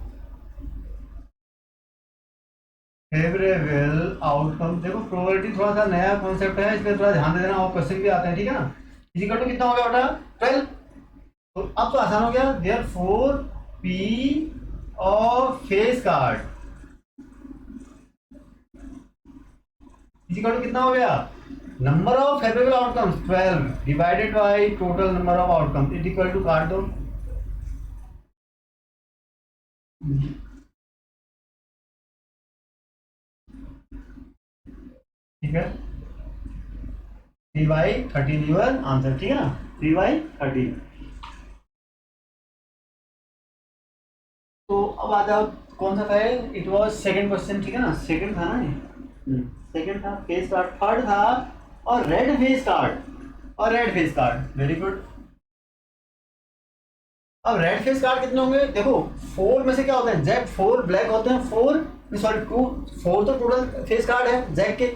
फेवरेबल आउटकम। देखो प्रोबेबिलिटी थोड़ा सा नया कॉन्सेप्ट है, इसलिए थोड़ा ध्यान दे देना, और क्वेश्चन भी आते हैं, ठीक है ना। इसी का कितना हो गया बेटा, 12। तो अब तो आसान हो गया, therefore P of face card equal to कितना हो गया, number of favourable outcomes 12 divided by total number of outcomes, it equal to काट दो, ठीक है। 3/13 यूर आंसर, ठीक है ना, 3/13। तो अब आ जाओ, कौन सा था, इट वाज सेकंड क्वेश्चन, ठीक है ना, सेकंड था ना ये, सेकंड था फेस कार्ड, थर्ड था और रेड फेस कार्ड, और red face card, very good. अब रेड फेस कार्ड कितने होंगे, देखो 4 में से क्या होते हैं, जैक 4 ब्लैक होते हैं, 4 सॉरी 2, 4 तो टोटल फेस कार्ड है जैक के,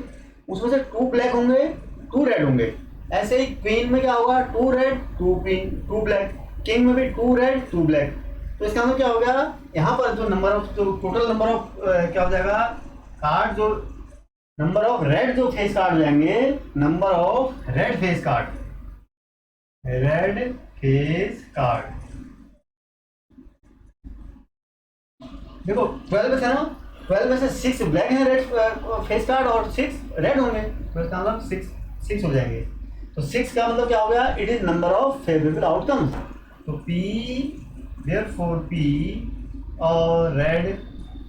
उसमें से 2 ब्लैक होंगे 2 रेड होंगे। ऐसे ही क्वीन में क्या होगा, 2 रेड 2 क्वीन 2 ब्लैक, किंग में भी 2 रेड 2 ब्लैक। तो इसका मतलब क्या हो गया, यहाँ पर जो नंबर ऑफ, जो टोटल नंबर ऑफ क्या हो जाएगा, कार्ड जो नंबर ऑफ रेड जो फेस कार्ड हो जाएंगे, number of red face card, red face card, देखो 12 में से ना, 12 में से 6 ब्लैक है रेड फेस कार्ड और 6 रेड होंगे, तो इसका मतलब 6 हो जाएंगे। तो 6 का मतलब क्या हो गया, it is number of favourable outcomes. तो पी, देयरफॉर पी और रेड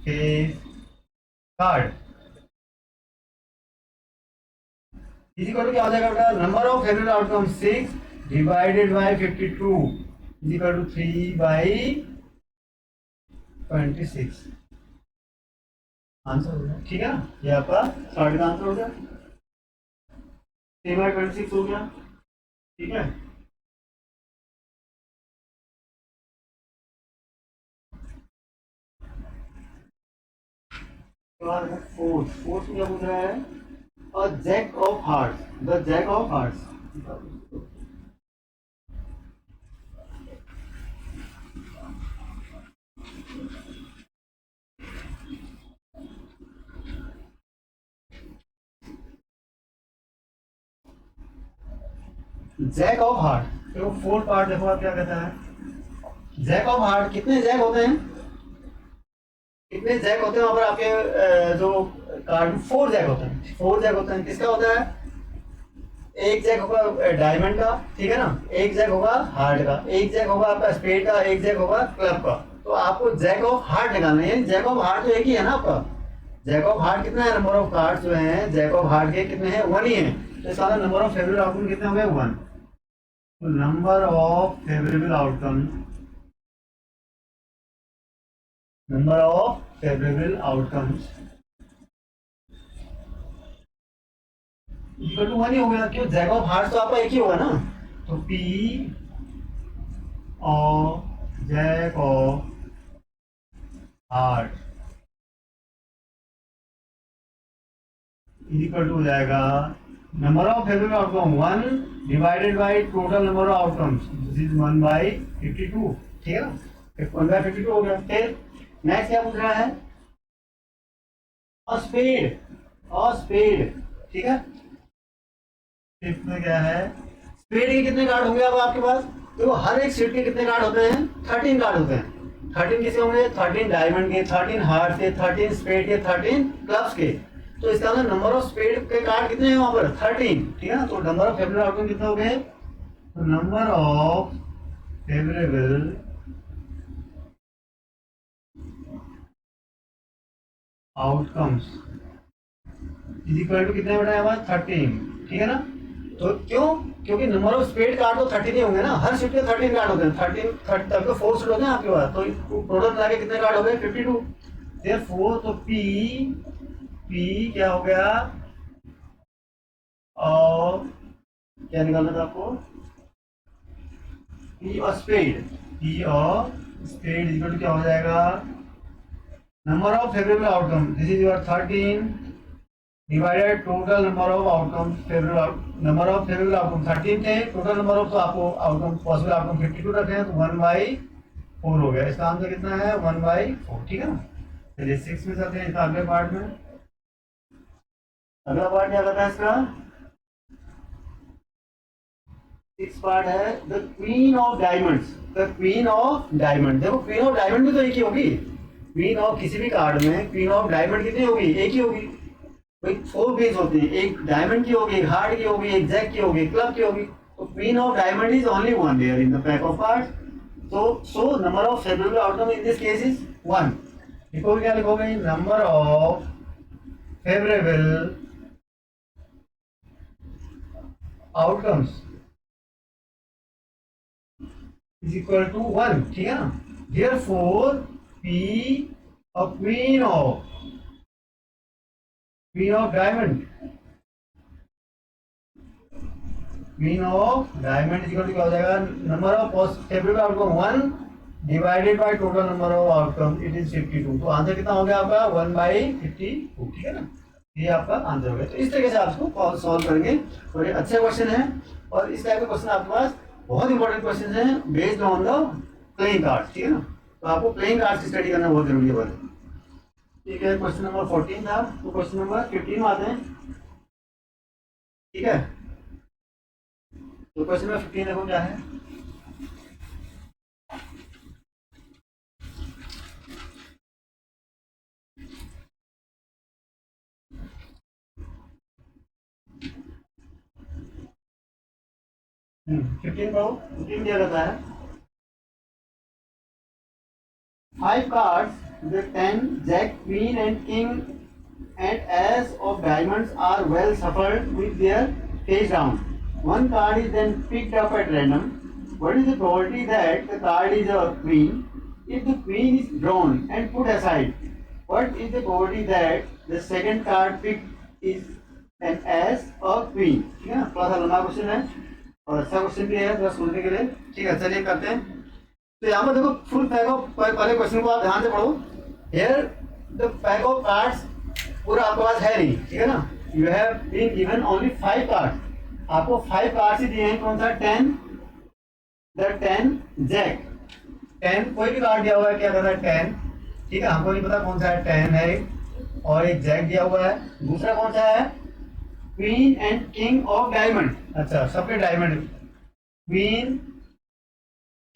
फेस कार्ड इसी को क्या हो जाएगा बेटा, number of favourable outcome 6 divided by 52 is equal to 3/26 answer हो गया, ठीक है ना। ये आपका थर्ड का आंसर हो गया, 3/26 हो गया, ठीक है। फोर्थ फोर्थ में क्या पूछ रहा है? A jack of hearts, the jack of hearts. Jack of heart, देखो फोर्थ पार्ट देखो आप क्या कहता है। जैक ऑफ हार्ट, कितने जैक होते हैं? कितने जैक होते हैं वहां पर आपके जो कार्ड? फोर जैक होते हैं, फोर जैक होते हैं। किसका होता है? एक जैक होगा डायमंड का, ठीक है ना, एक जैक होगा हार्ट का, एक जैक होगा आपका स्पेड का, एक जैक होगा क्लब का। तो आपको जैक ऑफ हार्ट निकालना है। जैक ऑफ हार्ट तो एक ही है ना आपका। जैक ऑफ हार्ट कितना है? नंबर ऑफ कार्ड जो है जैक ऑफ हार्ट के कितने हैं? वन ही है। तो इसका नंबर ऑफ फेवरेबल आउटकम कितने हो गए? वन। तो number of favourable outcome, number of favourable outcomes equal to one ही हो गया। क्यों? जैक ऑफ हार्ट तो आपका एक ही होगा ना। तो P of jack of heart equal to हो जाएगा number of favourable outcome one divided by total number of outcomes, this is 1/52। ठीक है ना, 1/52 हो गया। फिर नेक्स्ट क्या पूछ रहा है? स्पीड, स्पीड, ठीक है। फिफ्थ में क्या है? स्पीड के कितने कार्ड होंगे अब आपके पास? देखो हर एक सीट के कितने कार्ड होते हैं? 13 कार्ड होते हैं। 13 किसके होंगे? 13 डायमंड के, 13 हार्ट के, 13 स्पेड के, 13 क्लब्स के। तो इसका मतलब नंबर ऑफ स्पेड के कार्ड कितने हैं वहां पर? 13, ठीक है ना। तो नंबर ऑफ फेवरेबल आउटकम कितने हो गए? तो number of favourable outcomes is equal to कितने बेटा हमारे? 13, ठीक है ना। तो क्यों? क्योंकि नंबर ऑफ स्पेड कार्ड तो 13 ही होंगे ना। हर शिफ्ट के 13 कार्ड होते हैं। 13 तब तो 4 शिफ्ट होते हैं आपके पास। तो टोटल मिला के कितने कार्ड हो गए? 52। देयरफॉर तो पी, पी क्या हो गया? और क्या निकालना था आपको? पी और स्पेड, पी और स्पेड इक्वल टू क्या हो जाएगा? Number of favourable outcome, this is your 13 divided total number of outcome favourable, number of favourable outcome 13 थे, टोटल नंबर ऑफ तो आपको आउटकम पॉसिबल आउटकम 52 रखे हैं, तो 1/4 हो गया। इसका आंसर कितना है? 1/4, ठीक है ना। चलिए 6 में चलते हैं, इसका अगले पार्ट में। अगला पार्ट क्या कहता है इसका? 6 पार्ट है the queen of diamonds, the queen of diamond. देखो क्वीन ऑफ डायमंड भी तो एक ही होगी। क्वीन ऑफ किसी भी कार्ड में क्वीन ऑफ डायमंड कितनी होगी? एक ही होगी। भाई 4 क्वींस होती है, एक डायमंड की होगी, एक हार्ट की होगी, एक जैक की होगी, क्लब की होगी। तो queen of diamond is only one there in the pack of cards. so number of favourable outcome in this case is 1। लिखोगे क्या? लिखोगे number of favourable outcomes is equal to 1, ठीक है ना। Therefore P of queen of diamond, queen of diamond is equal to क्या हो जाएगा? Number of favourable outcome 1 divided by total number of outcome, it is 52। तो answer कितना हो गया आपका? 1/52, ठीक है ना। ये आपका आंसर हो गया। तो इस तरीके से आप इसको सॉल्व करेंगे। बड़े अच्छे क्वेश्चन है, और इस टाइप के क्वेश्चन आपके पास बहुत इंपॉर्टेंट क्वेश्चन हैं based on the playing card, ठीक है ना। तो आपको प्लेइंग कार्ड की स्टडी करना बहुत जरूरी है। ठीक है, क्वेश्चन नंबर 14 था, तो क्वेश्चन नंबर 15 में आते हैं, ठीक है। तो क्वेश्चन नंबर 15 देखो क्या है। फिफ्टीन पढ़ो। 15 क्या कहता है? 5 cards, the 10 jack, queen and king and ace of diamonds are well shuffled with their face down. One card is then picked up at random. What is the probability that the card is a queen? If the queen is drawn and put aside, what is the probability that the second card picked is an ace or queen? ठीक है ना, थोड़ा सा लंबा question है और अच्छा question भी है, थोड़ा सुनने के लिए। ठीक है, चलिए करते हैं। तो यहाँ पर देखो फुल पैक ऑफ, पहले क्वेश्चन को आप ध्यान से पढ़ो। Here the pack of cards पूरा आपके पास है नहीं, ठीक है ना। You have been given only 5 card, आपको 5 कार्ड ही दिए हैं। कौन सा? 10, द 10 जैक, 10 कोई भी कार्ड दिया हुआ है, क्या कहता है 10, ठीक है। हमको नहीं पता कौन सा है, 10 है और एक जैक दिया हुआ है। दूसरा कौन सा है? Queen and king of diamond, अच्छा सबके diamond, queen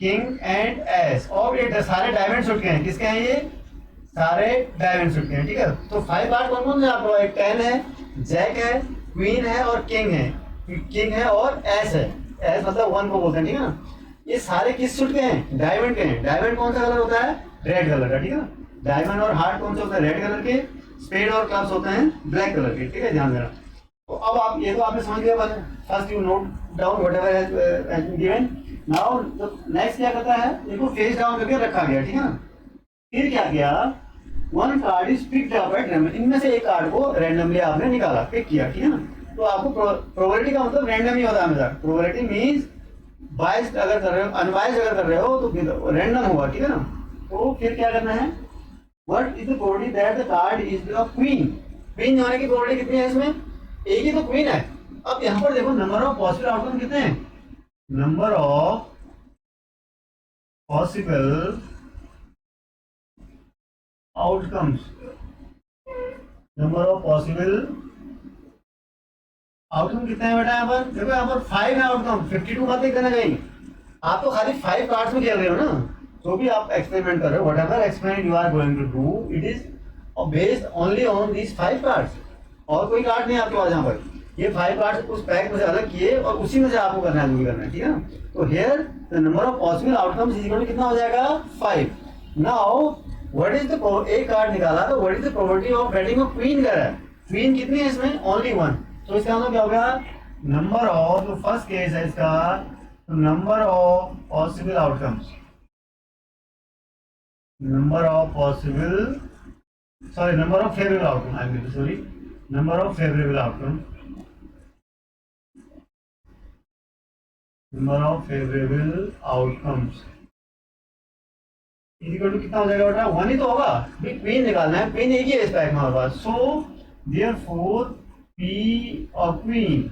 king and S, और ये सारे डायमंड सुट के हैं। किसके हैं ये? सारे डायमंड सुट के हैं, ठीक है। तो 5 कार्ड कौन कौन से आपको? एक 10 है, जैक है, क्वीन है और किंग है, किंग है और एस है। एस मतलब 1 को बोलते हैं, ठीक है ना। ये सारे किस सुट के हैं? डायमंड के हैं। डायमंड कौन सा कलर होता है? रेड कलर का, ठीक है ना। डायमंड और हार्ट कौन से होते हैं? रेड कलर के। स्पेड और क्लब्स होते हैं ब्लैक कलर के, ठीक है, ध्यान देना। तो अब आप ये तो आपने समझ लिया। First you note down whatever has been given. Now next क्या करता है? देखो फेस डाउन करके रखा गया, ठीक है ना। फिर क्या किया? 1 card is picked up at random, इनमें से एक कार्ड को रैंडमली आपने निकाला, पिक किया, ठीक है ना। तो आपको प्रोबेबिलिटी का मतलब रैंडम ही होता है हमेशा। प्रोबेबिलिटी मींस बाइस्ड अगर कर रहे हो, अनबाइस्ड अगर कर रहे हो तो फिर रैंडम होगा, ठीक है ना। तो फिर क्या करना है? What is the probability that the card is a queen? Queen होने की प्रोबेबिलिटी कितनी है इसमें? एक ही तो क्वीन है। अब यहाँ पर देखो नंबर ऑफ पॉसिबल आउटकम कितने हैं? Number of possible outcomes, number of possible outcome कितने हैं बेटा? यहाँ पर देखो, यहाँ पर 5 है आउटकम, 52 मत लिख देना कहीं। आप तो खाली 5 कार्ड्स में खेल रहे हो ना। जो भी आप एक्सपेरिमेंट कर रहे हो, whatever experiment you are going to do, it is based only on these 5 cards. और कोई कार्ड नहीं आपके पास यहाँ पर। ये 5 कार्ड्स उस पैक में से अलग किए और उसी में से आपको करना है, जो भी करना है, ठीक है ना। तो here the number of possible outcomes is equal to कितना हो जाएगा? 5। नाउ व्हाट इज द, एक कार्ड निकाला तो what is the probability of getting a queen कर रहा है। क्वीन कितनी है इसमें? ओनली 1। तो इसका मतलब क्या हो गया? नंबर ऑफ, जो फर्स्ट केस है इसका, number of possible outcomes, number of possible, sorry number of favourable outcome, I am sorry, number of favourable outcome, number of favourable outcomes equal to कितना हो जाएगा बेटा? 1 ही तो होगा। क्वीन निकालना है, क्वीन एक ही है इस पैक में हमारे पास। So therefore P of queen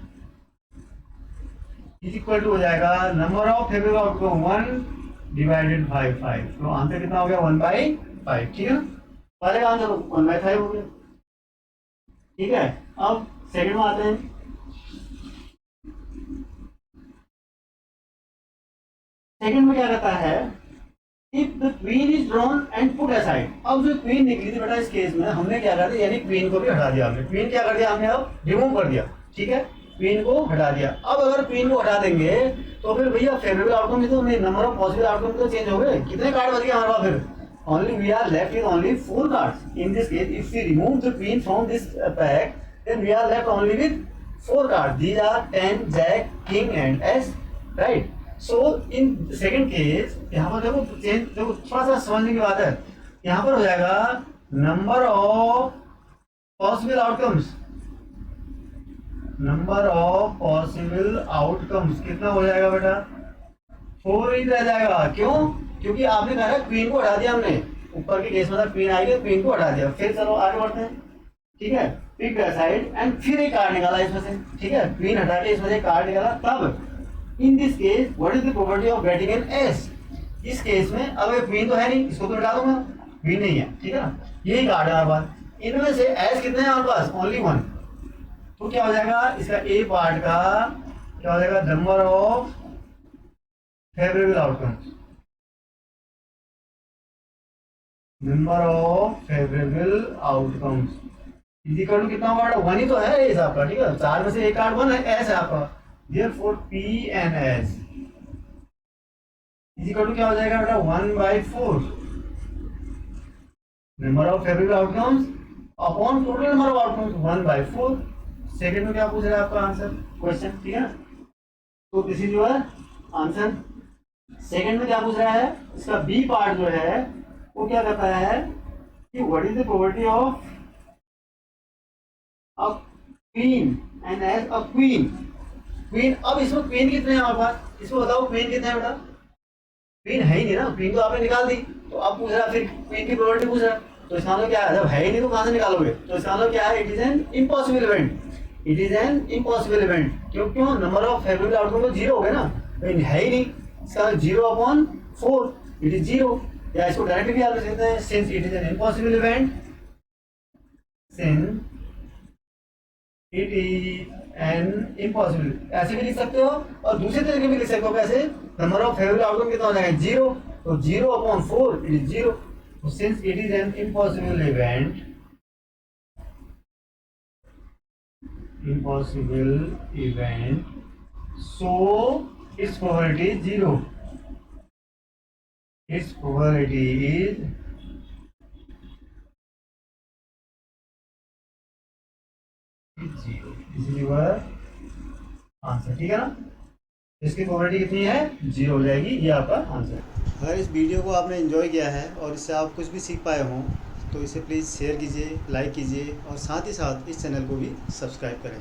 is equal to हो जाएगा number of favourable outcome 1 divided by 5। तो आंसर कितना हो गया? 1/5, ठीक है ना। पहले का आंसर 1/5 हो गया, ठीक है। अब सेकंड में आते हैं। सेकंड में क्या कहता है? If the queen is drawn and put aside. अब जो क्वीन निकली थी बेटा इस केस में हमने क्या कर दिया? यानी क्वीन को भी हटा दिया हमने। क्वीन क्या कर दिया हमने? अब रिमूव कर दिया, ठीक है, क्वीन को हटा दिया। अब अगर क्वीन को हटा देंगे तो फिर भैया फेवरेबल आउटकम तो नहीं, नंबर ऑफ पॉसिबल आउटकम तो चेंज हो गए। कितने कार्ड बच गए हमारे पास फिर? Only we are left with only 4 cards. In this case if we remove the queen from this pack then we are left only with 4 cards. These are 10, jack, king and ace, right. So in second case यहाँ पर देखो change, देखो थोड़ा सा समझने की बात है। यहाँ पर हो जाएगा number of possible outcomes, number of possible outcomes कितना हो जाएगा बेटा? 4 ही रह जाएगा। क्यों? क्योंकि आपने कहा है क्वीन को हटा दिया हमने। ऊपर के केस में था क्वीन आएगी, क्वीन को हटा दिया। फिर चलो आगे बढ़ते हैं, ठीक है। पिक साइड एंड फिर एक कार्ड निकाला इसमें से, ठीक है। क्वीन हटा के इसमें से कार्ड निकाला। तब इन this case what is the probability of getting an S? इस केस में अब क्वीन तो है नहीं, इसको तो हटा दूंगा, क्वीन नहीं है, ठीक है ना। यही कार्ड है हमारे पास। इनमें से एस कितने हैं हमारे पास? ओनली 1। तो क्या हो जाएगा इसका? ए पार्ट का क्या हो जाएगा? Number of favourable outcomes, number of favourable outcomes is equal to कितना होगा? 1 ही तो है इस आपका, ठीक है। 4 में से एक कार्ड 1 है, एस है आपका। Therefore P and S is equal to क्या हो जाएगा बेटा? 1/4 number of favourable outcomes upon total number of outcomes 1/4। Second में क्या पूछ रहा है आपका आंसर क्वेश्चन, ठीक है। तो this is your answer. Second में क्या पूछ रहा है? इसका बी पार्ट जो है वो क्या कहता है कि what is the probability of a queen and as a queen. Queen, अब इसमें क्वीन कितने हैं हमारे पास? इसमें बताओ क्वीन कितने हैं बेटा? क्वीन है ही नहीं ना, क्वीन तो आपने निकाल दी। तो अब पूछ रहा फिर क्वीन की प्रोबेबिलिटी पूछ रहा। तो इसका मतलब क्या है, जब है ही नहीं तो कहाँ से निकालोगे? तो इसका मतलब क्या है, it is an impossible event, it is an impossible event. क्यों? नंबर ऑफ फेवरेबल आउटकम तो जीरो हो गए ना, तो है ही नहीं, इसका 0/4, इट इज जीरो। या इसको डायरेक्टली भी आप लिख सकते हैं, since it is an impossible event, since it is an impossible, ऐसे भी लिख सकते हो और दूसरे तरीके भी लिख सकते हो। कैसे? नंबर ऑफ फेवरेबल आउटकम कितना हो जाएगा? 0, तो 0/4 it is 0। So since it is an impossible event, so its probability is 0. Its probability is zero. This is your answer, ठीक है ना? इसकी प्रोबेबिलिटी कितनी है? 0 हो जाएगी, ये आपका आंसर। अगर इस वीडियो को आपने एंजॉय किया है और इससे आप कुछ भी सीख पाए हों तो इसे प्लीज़ शेयर कीजिए, लाइक कीजिए और साथ ही साथ इस चैनल को भी सब्सक्राइब करें।